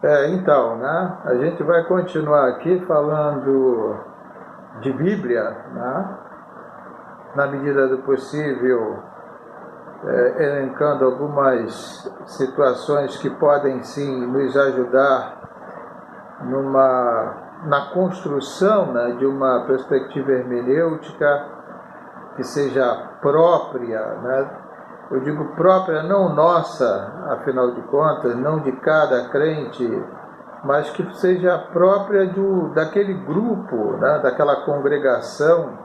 Então, né, a gente vai continuar aqui falando de Bíblia, né, na medida do possível, elencando algumas situações que podem sim nos ajudar na construção, né, de uma perspectiva hermenêutica que seja própria, né? Eu digo própria, não nossa, afinal de contas, não de cada crente, mas que seja própria daquele grupo, né? Daquela congregação,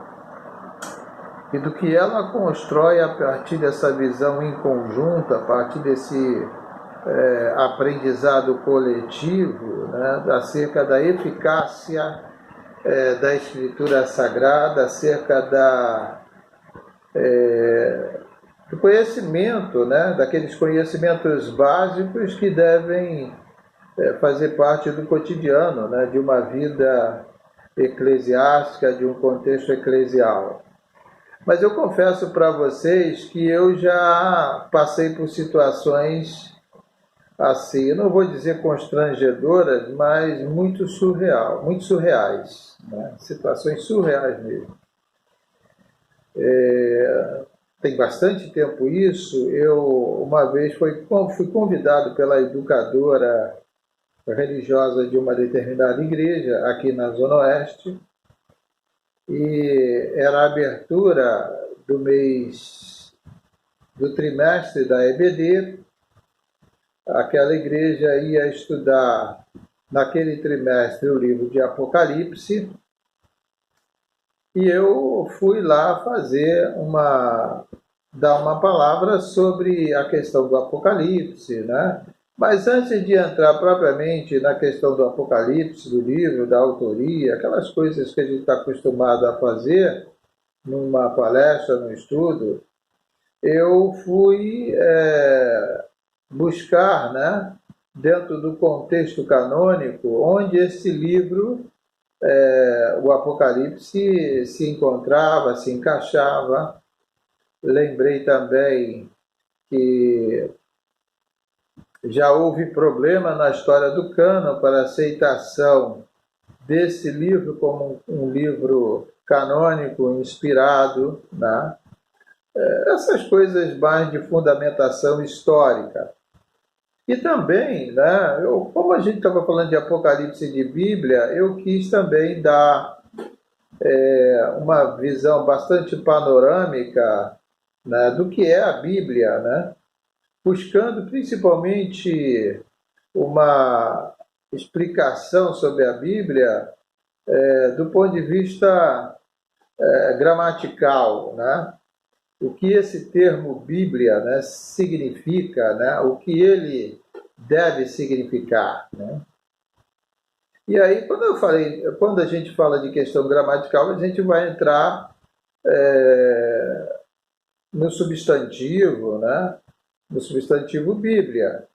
e do que ela constrói a partir dessa visão em conjunto, a partir desse aprendizado coletivo, né? Acerca da eficácia da Escritura Sagrada, acerca do conhecimento, né? Daqueles conhecimentos básicos que devem fazer parte do cotidiano, né? De uma vida eclesiástica, de um contexto eclesial. Mas eu confesso para vocês que eu já passei por situações assim, eu não vou dizer constrangedoras, mas muito surreais, né? Situações surreais mesmo. Tem bastante tempo isso. Eu uma vez fui convidado pela educadora religiosa de uma determinada igreja aqui na Zona Oeste, e era a abertura do trimestre da EBD. Aquela igreja ia estudar naquele trimestre o livro de Apocalipse, e eu fui lá dar uma palavra sobre a questão do Apocalipse, né? Mas antes de entrar propriamente na questão do Apocalipse, do livro, da autoria, aquelas coisas que a gente está acostumado a fazer numa palestra, num estudo, eu fui buscar, né, dentro do contexto canônico, onde esse livro, o Apocalipse, se encontrava, se encaixava. Lembrei também que já houve problema na história do cânon para aceitação desse livro como um livro canônico, inspirado, né? Essas coisas mais de fundamentação histórica. E também, né, como a gente estava falando de Apocalipse e de Bíblia, eu quis também dar uma visão bastante panorâmica, né, do que é a Bíblia, né, buscando principalmente uma explicação sobre a Bíblia do ponto de vista gramatical, né? O que esse termo Bíblia, né, significa, né, o que ele deve significar, né? E aí, quando a gente fala de questão gramatical, a gente vai entrar no substantivo, né, no substantivo Bíblia.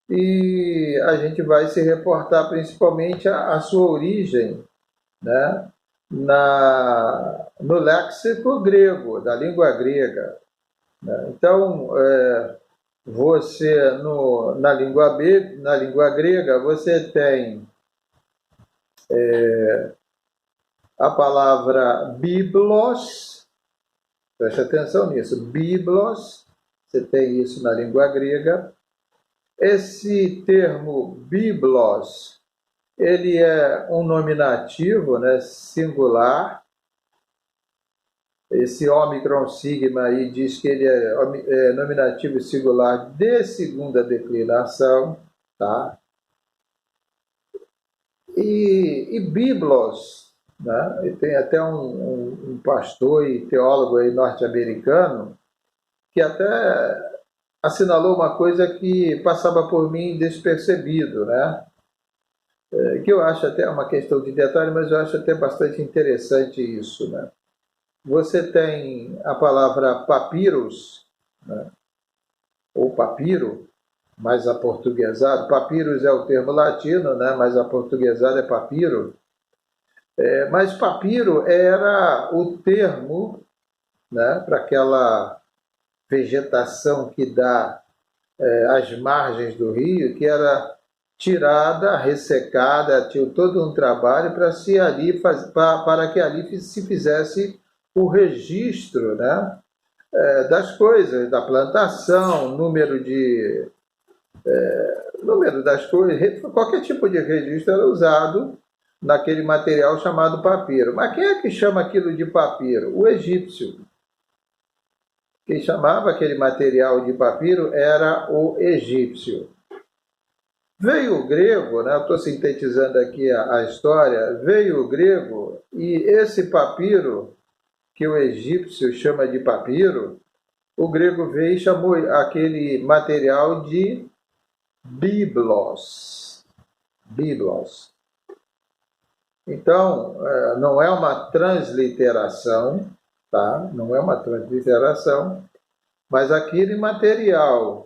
E a gente vai se reportar principalmente à sua origem, né, no léxico grego, da língua grega, né? Então, na língua grega, você tem a palavra biblos, preste atenção nisso, biblos, você tem isso na língua grega. Esse termo biblos, ele é um nominativo, né, singular. Esse Ômicron Sigma aí diz que ele é nominativo singular de segunda declinação, tá? E biblos, né? E tem até um pastor e teólogo aí norte-americano que até assinalou uma coisa que passava por mim despercebido, né? Que eu acho até uma questão de detalhe, mas eu acho até bastante interessante isso, né? Você tem a palavra papyrus, né, ou papiro, mais aportuguesado. Papyrus é o termo latino, né, mas aportuguesado é papiro. Mas papiro era o termo, né, para aquela vegetação que dá às margens do rio, que era tirada, ressecada, tinha todo um trabalho para que ali se fizesse o registro, né, das coisas, da plantação, número das coisas, qualquer tipo de registro era usado naquele material chamado papiro. Mas quem é que chama aquilo de papiro? O egípcio. Quem chamava aquele material de papiro era o egípcio. Veio o grego, né? Estou sintetizando aqui a história, veio o grego e esse papiro, que o egípcio chama de papiro, o grego veio e chamou aquele material de biblos. Biblos. Então, não é uma transliteração, tá? Não é uma transliteração, mas aquele material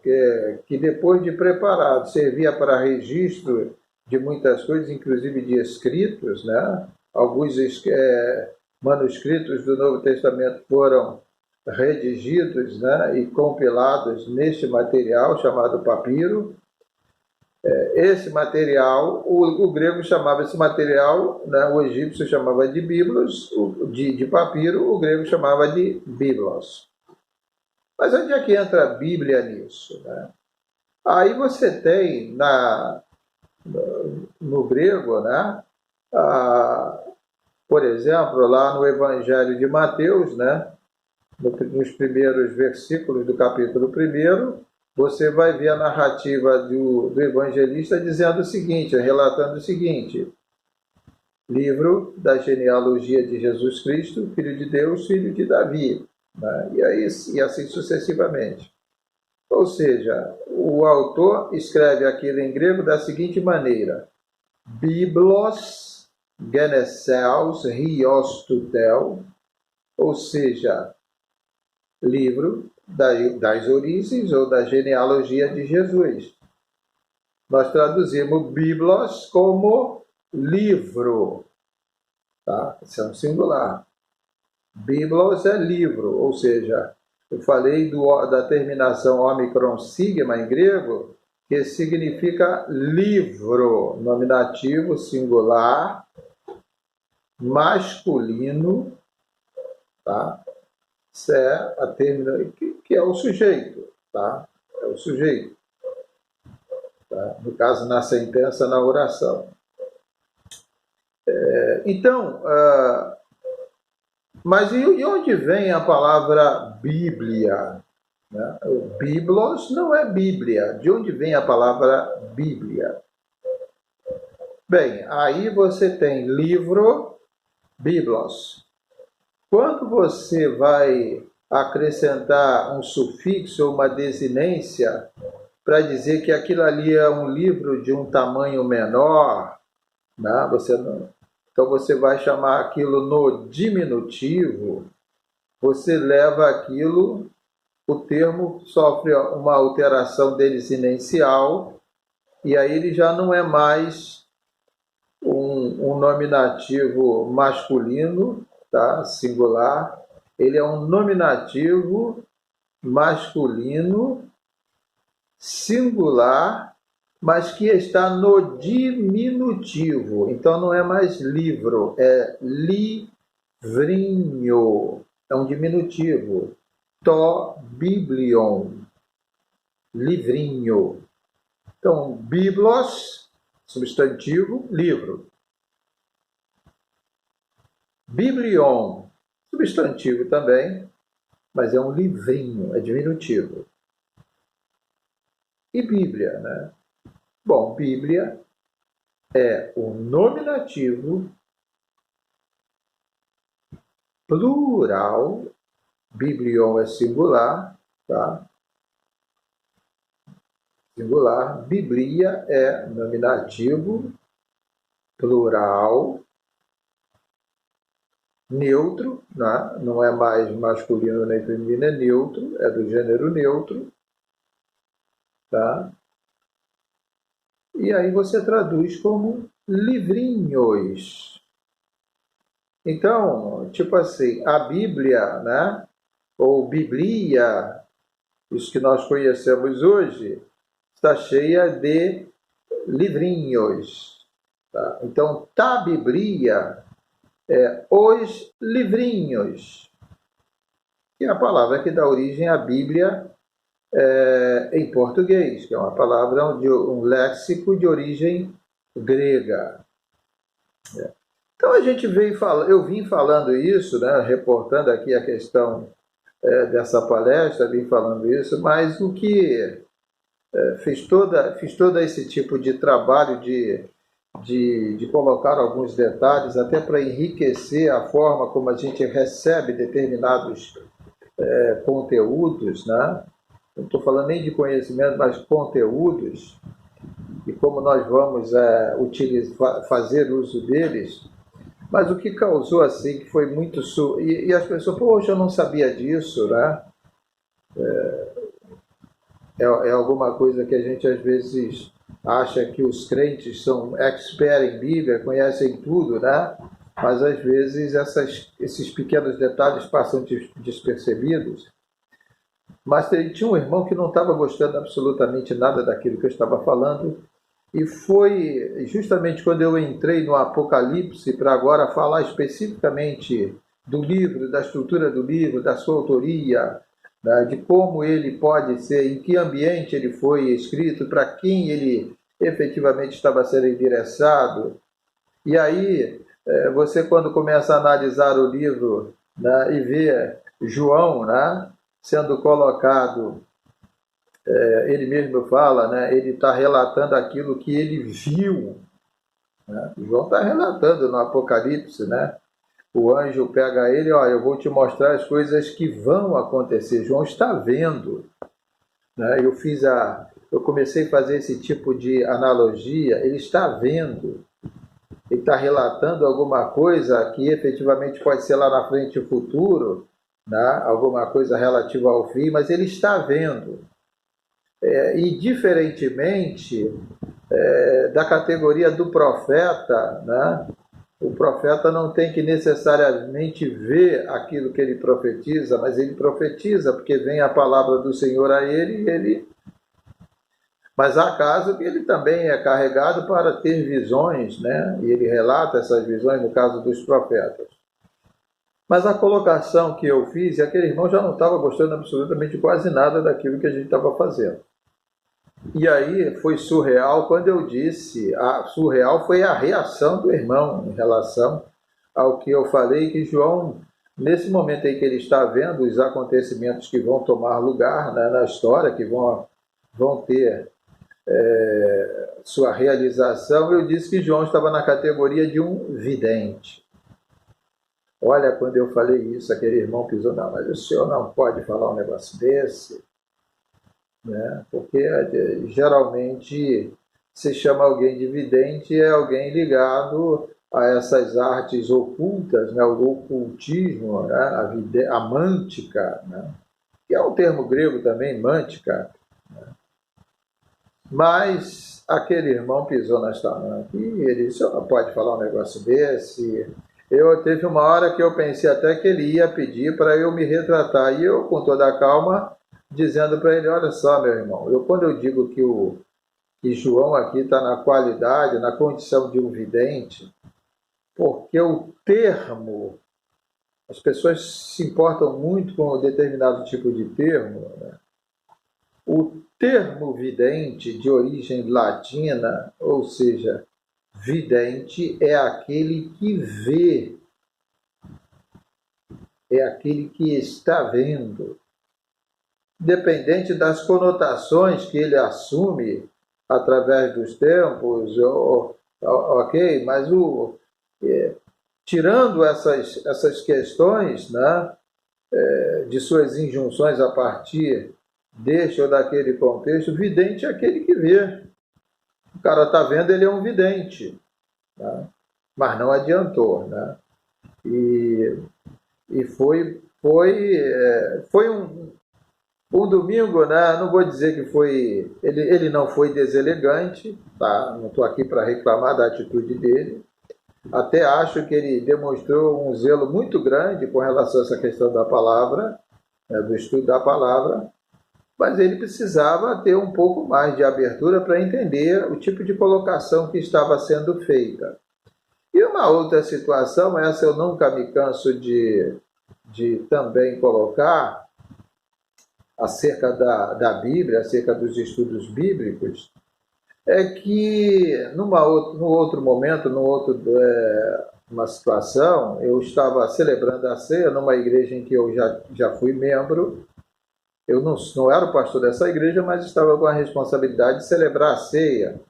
que depois de preparado servia para registro de muitas coisas, inclusive de escritos, né? Alguns manuscritos do Novo Testamento foram redigidos, né, e compilados neste material chamado papiro. Esse material, o grego chamava esse material, né, o egípcio chamava de biblos, de papiro, o grego chamava de biblos. Mas onde é que entra a Bíblia nisso, né? Aí você tem no grego, né, por exemplo, lá no Evangelho de Mateus, né, nos primeiros versículos do capítulo 1, você vai ver a narrativa do evangelista dizendo o seguinte, relatando o seguinte: livro da genealogia de Jesus Cristo, filho de Deus, filho de Davi, né? E assim sucessivamente. Ou seja, o autor escreve aquilo em grego da seguinte maneira: Biblos Geneseos Rios Tutel, ou seja, livro das origens ou da genealogia de Jesus. Nós traduzimos biblos como livro, tá? Isso é um singular. Biblos é livro, ou seja, eu falei da terminação omicron sigma em grego, que significa livro, nominativo singular, masculino, tá? Isso é a termina, que é o sujeito, tá? É o sujeito. Tá? No caso, na sentença, na oração. Então, mas e onde vem a palavra Bíblia? Né? O Biblos não é Bíblia. De onde vem a palavra Bíblia? Bem, aí você tem livro, Biblos. Quando você vai acrescentar um sufixo ou uma desinência para dizer que aquilo ali é um livro de um tamanho menor, né? Então você vai chamar aquilo no diminutivo, você leva aquilo, o termo sofre uma alteração desinencial e aí ele já não é mais um nominativo masculino, tá? Singular, ele é um nominativo masculino singular, mas que está no diminutivo. Então não é mais livro, é livrinho, é um diminutivo. To biblion, livrinho. Então, biblos, substantivo, livro. Biblion, substantivo também, mas é um livrinho, é diminutivo. E Bíblia, né? Bom, Bíblia é o nominativo plural, biblion é singular, tá? Singular, Biblia é nominativo plural, neutro, né? Não é mais masculino nem feminino, é neutro, é do gênero neutro, tá? E aí você traduz como livrinhos. Então, tipo assim, a Bíblia, né? Ou Biblia, isso que nós conhecemos hoje, está cheia de livrinhos. Tá? Então, Biblia é os livrinhos, que é a palavra que dá origem à Bíblia em português, que é uma palavra de um léxico de origem grega. Então a gente eu vim falando isso, né, reportando aqui a questão dessa palestra, vim falando isso, mas o que fiz todo esse tipo de trabalho de colocar alguns detalhes, até para enriquecer a forma como a gente recebe determinados conteúdos, né? Não estou falando nem de conhecimento, mas conteúdos, e como nós vamos fazer uso deles. Mas o que causou assim, que foi muito... E as pessoas, poxa, eu não sabia disso, né? É alguma coisa que a gente às vezes acha que os crentes são expert em Bíblia, conhecem tudo, né? Mas às vezes esses pequenos detalhes passam despercebidos. Mas tinha um irmão que não estava gostando absolutamente nada daquilo que eu estava falando, e foi justamente quando eu entrei no Apocalipse para agora falar especificamente do livro, da estrutura do livro, da sua autoria, né, de como ele pode ser, em que ambiente ele foi escrito, para quem ele efetivamente estava sendo endereçado. E aí, você quando começa a analisar o livro, né, e vê João, né, sendo colocado, ele mesmo fala, né, ele está relatando aquilo que ele viu. Né? João está relatando no Apocalipse, né? O anjo pega ele, olha, eu vou te mostrar as coisas que vão acontecer. João está vendo. Né? Eu comecei a fazer esse tipo de analogia, ele está vendo. Ele está relatando alguma coisa que efetivamente pode ser lá na frente o futuro, né? Alguma coisa relativa ao fim, mas ele está vendo. E diferentemente da categoria do profeta, né? O profeta não tem que necessariamente ver aquilo que ele profetiza, mas ele profetiza porque vem a palavra do Senhor a ele. Mas há casos que ele também é carregado para ter visões, né? E ele relata essas visões no caso dos profetas. Mas a colocação que eu fiz, aquele irmão já não estava gostando absolutamente quase nada daquilo que a gente estava fazendo. E aí foi surreal quando eu disse, surreal foi a reação do irmão em relação ao que eu falei, que João, nesse momento em que ele está vendo os acontecimentos que vão tomar lugar, né, na história, que vão ter sua realização, eu disse que João estava na categoria de um vidente. Olha, quando eu falei isso, aquele irmão pisou, não, mas o senhor não pode falar um negócio desse, né? Porque geralmente se chama alguém de vidente, é alguém ligado a essas artes ocultas, né? O ocultismo, né? A mântica, né? Que é um termo grego também, mântica, né? Mas aquele irmão pisou na tamanca e ele disse, não pode falar um negócio desse. Teve uma hora que eu pensei até que ele ia pedir para eu me retratar, e eu, com toda a calma, dizendo para ele, olha só, meu irmão, quando eu digo que João aqui está na qualidade, na condição de um vidente, porque o termo, as pessoas se importam muito com um determinado tipo de termo, né? O termo vidente, de origem latina, ou seja, vidente, é aquele que vê, é aquele que está vendo. Dependente das conotações que ele assume através dos tempos, ok, mas tirando essas questões, né, de suas injunções a partir deste ou daquele contexto, vidente é aquele que vê. O cara está vendo, ele é um vidente, né? Mas não adiantou, né? E foi um domingo, né? Não vou dizer que foi... Ele não foi deselegante, tá? Não estou aqui para reclamar da atitude dele. Até acho que ele demonstrou um zelo muito grande com relação a essa questão da palavra, né? Do estudo da palavra. mas ele precisava ter um pouco mais de abertura para entender o tipo de colocação que estava sendo feita. E uma outra situação, essa eu nunca me canso de também colocar, acerca da Bíblia, acerca dos estudos bíblicos, é que no outro momento, uma situação, eu estava celebrando a ceia numa igreja em que eu já fui membro. Eu não era o pastor dessa igreja, mas estava com a responsabilidade de celebrar a ceia.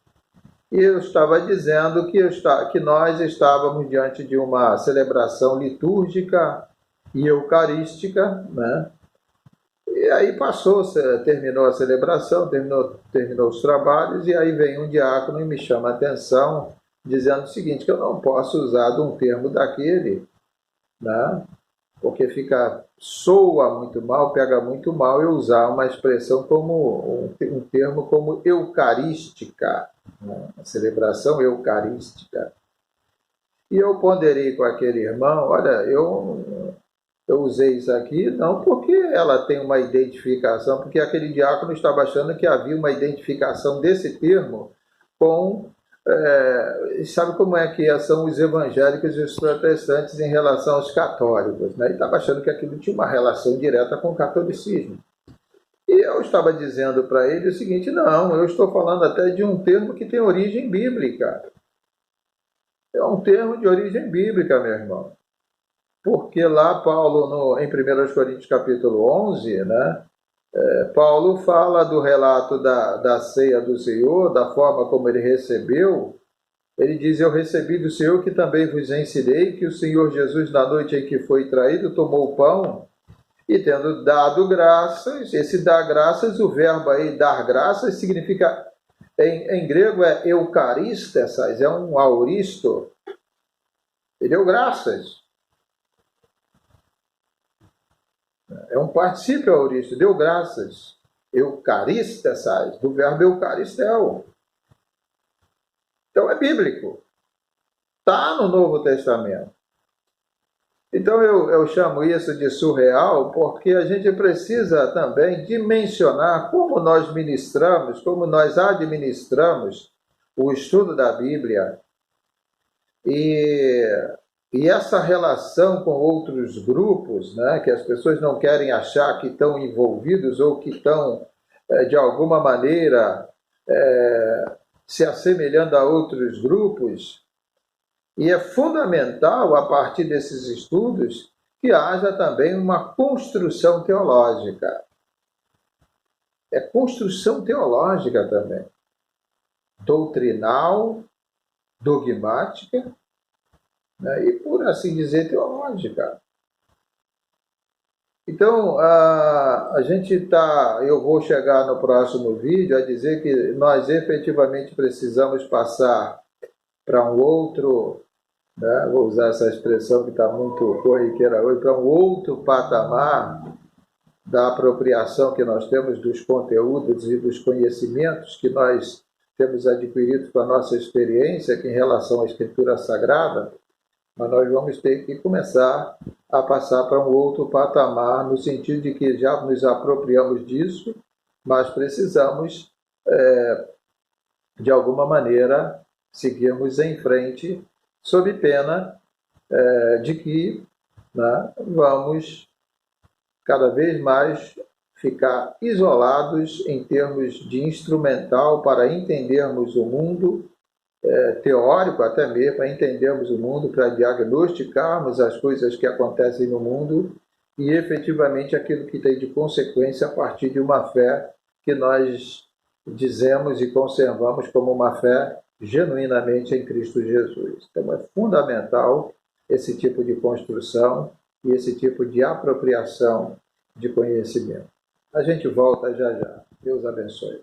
E eu estava dizendo que nós estávamos diante de uma celebração litúrgica e eucarística, né? E aí terminou a celebração, terminou os trabalhos, e aí vem um diácono e me chama a atenção, dizendo o seguinte, que eu não posso usar um termo daquele, né? Porque soa muito mal, pega muito mal eu usar uma expressão como um termo como eucarística, né? A celebração eucarística. E eu ponderei com aquele irmão, olha, eu usei isso aqui não porque ela tem uma identificação, porque aquele diácono estava achando que havia uma identificação desse termo com... sabe como é que são os evangélicos e os protestantes em relação aos católicos, né? Ele estava achando que aquilo tinha uma relação direta com o catolicismo. E eu estava dizendo para ele o seguinte, não, eu estou falando até de um termo que tem origem bíblica. É um termo de origem bíblica, meu irmão. Porque lá Paulo, em 1 Coríntios capítulo 11, né, Paulo fala do relato da ceia do Senhor, da forma como ele recebeu. Ele diz, eu recebi do Senhor que também vos ensinei, que o Senhor Jesus, na noite em que foi traído, tomou o pão e, tendo dado graças, esse dar graças, o verbo aí, dar graças, significa, em grego é eucaristessas, é um auristo. Ele deu graças. É um particípio auristo, deu graças. Eucaristessas, do verbo eucaristel. Então é bíblico. Está no Novo Testamento. Então eu chamo isso de surreal porque a gente precisa também dimensionar como nós ministramos, como nós administramos o estudo da Bíblia e essa relação com outros grupos, né, que as pessoas não querem achar que estão envolvidos ou que estão, de alguma maneira, se assemelhando a outros grupos. E é fundamental, a partir desses estudos, que haja também uma construção teológica. É construção teológica também. Doutrinal, dogmática, né, e, por assim dizer, teológica. Então, eu vou chegar no próximo vídeo a dizer que nós efetivamente precisamos passar para um outro, né, vou usar essa expressão que está muito corriqueira hoje, para um outro patamar da apropriação que nós temos dos conteúdos e dos conhecimentos que nós temos adquirido com a nossa experiência em relação à Escritura Sagrada, mas nós vamos ter que começar a passar para um outro patamar, no sentido de que já nos apropriamos disso, mas precisamos, de alguma maneira, seguirmos em frente, sob pena de que, né, vamos cada vez mais ficar isolados em termos de instrumental para entendermos o mundo, teórico até mesmo, para entendermos o mundo, para diagnosticarmos as coisas que acontecem no mundo e efetivamente aquilo que tem de consequência a partir de uma fé que nós dizemos e conservamos como uma fé genuinamente em Cristo Jesus. Então é fundamental esse tipo de construção e esse tipo de apropriação de conhecimento. A gente volta já já. Deus abençoe.